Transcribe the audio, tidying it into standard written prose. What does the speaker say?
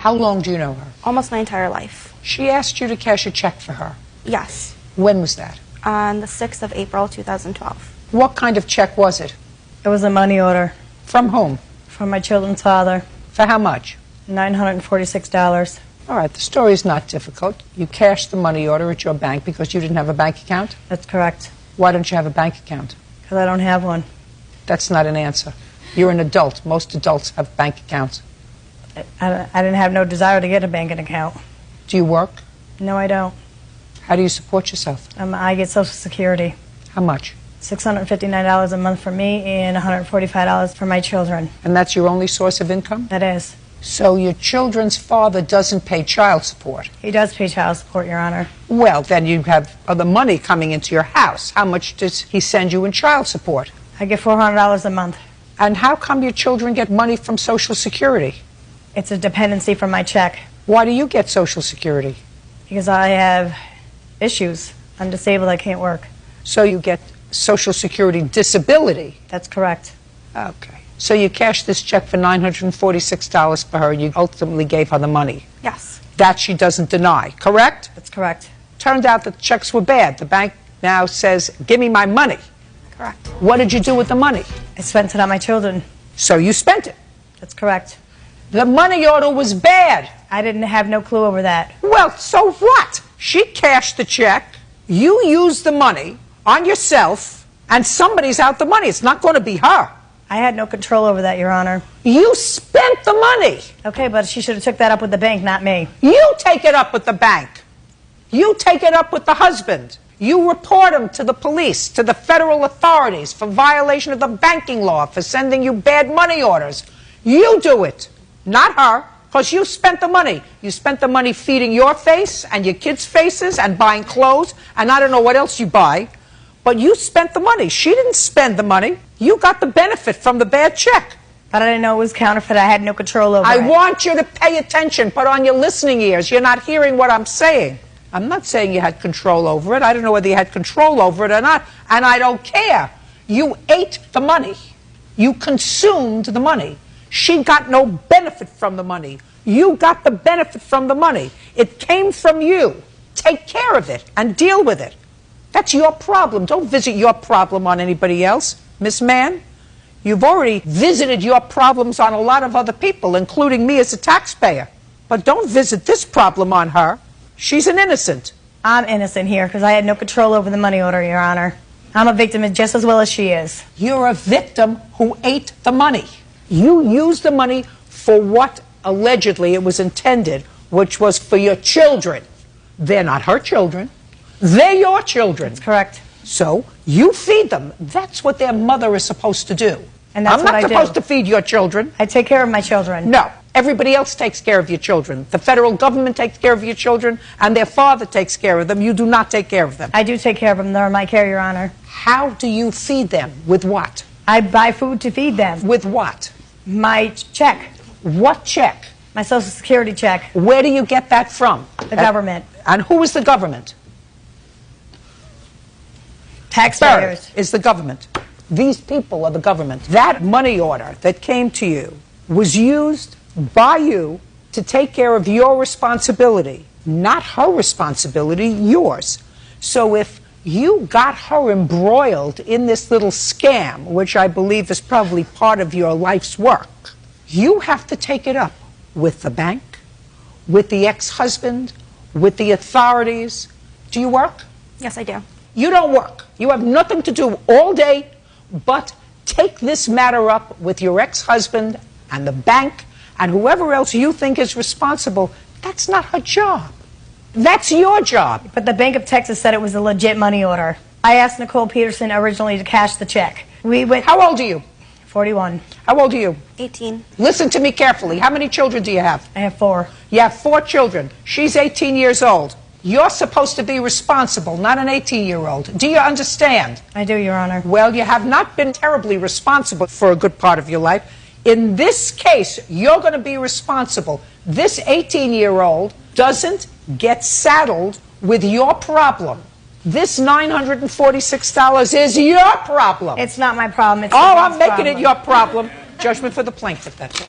How long do you know her? Almost my entire life. She asked you to cash a check for her. Yes. When was that? On the 6th of April, 2012. What kind of check was it? It was a money order From whom? from my children's father, For how much? $946. All right, the story is not difficult. You cashed the money order at your bank because you didn't have a bank account? That's correct, Why don't you have a bank account? because I don't have one. That's not an answer. You're an adult. Most adults have bank accounts. I didn't have no desire to get a banking account. Do you work? No, I don't. How do you support yourself? I get Social Security. How much? $659 a month for me and $145 for my children. And that's your only source of income? That is. So your children's father doesn't pay child support? He does pay child support, Your Honor. Well, then you have other money coming into your house. How much does he send you in child support? I get $400 a month. And how come your children get money from Social Security? It's a dependency from my check Why do you get Social Security? because I have issues. I'm disabled. I can't work. So you get Social Security disability. That's correct. Okay. So you cashed this check for $946 for her, and you ultimately gave her the money. Yes. That she doesn't deny, correct? That's correct. Turned out that the checks were bad. The bank now says, give me my money. Correct. What did you do with the money? I spent it on my children. So you spent it. That's correct. The money order was bad. I didn't have no clue over that. Well, so what? She cashed the check, you used the money on yourself, and somebody's out the money. It's not going to be her. I had no control over that, Your Honor. You spent the money. Okay, but she should have took that up with the bank, not me. You take it up with the bank. You take it up with the husband. You report him to the police, to the federal authorities for violation of the banking law, for sending you bad money orders. You do it, not her, because you spent the money. You spent the money feeding your face and your kids' faces and buying clothes, and I don't know what else you buy, but you spent the money. She didn't spend the money. You got the benefit from the bad check. But I didn't know it was counterfeit. I had no control over it. I want you to pay attention. Put on your listening ears. You're not hearing what I'm saying. I'm not saying you had control over it. I don't know whether you had control over it or not, and I don't care. You ate the money. You consumed the money. She got no benefit from the money. You got the benefit from the money. It came from you. Take care of it and deal with it. That's your problem. Don't visit your problem on anybody else. Miss Mann, you've already visited your problems on a lot of other people, including me as a taxpayer. But don't visit this problem on her. She's an innocent. I'm innocent here because I had no control over the money order, Your Honor. I'm a victim just as well as she is. You're a victim who ate the money. You used the money for what allegedly it was intended, which was for your children. They're not her children. They're your children. That's correct. So you feed them. That's what their mother is supposed to do. And that's I'm what not I supposed do. to feed your children. I take care of my children. No. Everybody else takes care of your children. The federal government takes care of your children, and their father takes care of them. You do not take care of them. I do take care of them. They're my care, Your Honor. How do you feed them? With what? I buy food to feed them. With what? My check. What check? My Social Security check. Where do you get that from? The government. And who is the government? Taxpayers. Third is the government. These people are the government. That money order that came to you was used by you to take care of your responsibility, not her responsibility, yours. So if you got her embroiled in this little scam, which I believe is probably part of your life's work, you have to take it up with the bank, with the ex-husband, with the authorities. Do you work? Yes, I do. You don't work. You have nothing to do all day but take this matter up with your ex-husband and the bank and whoever else you think is responsible. That's not her job. That's your job. But the Bank of Texas said it was a legit money order. I asked Nicole Peterson originally to cash the check. We went... How old are you? 41. How old are you? 18. Listen to me carefully. How many children do you have? I have 4. You have 4 children. She's 18 years old. You're supposed to be responsible, not an 18-year-old. Do you understand? I do, Your Honor. Well, you have not been terribly responsible for a good part of your life. In this case, you're going to be responsible. This 18-year-old doesn't get saddled with your problem. This $946 is your problem. It's not my problem. It's Oh, the I'm bank's making it problem. your problem. Judgment for the plaintiff, that's it.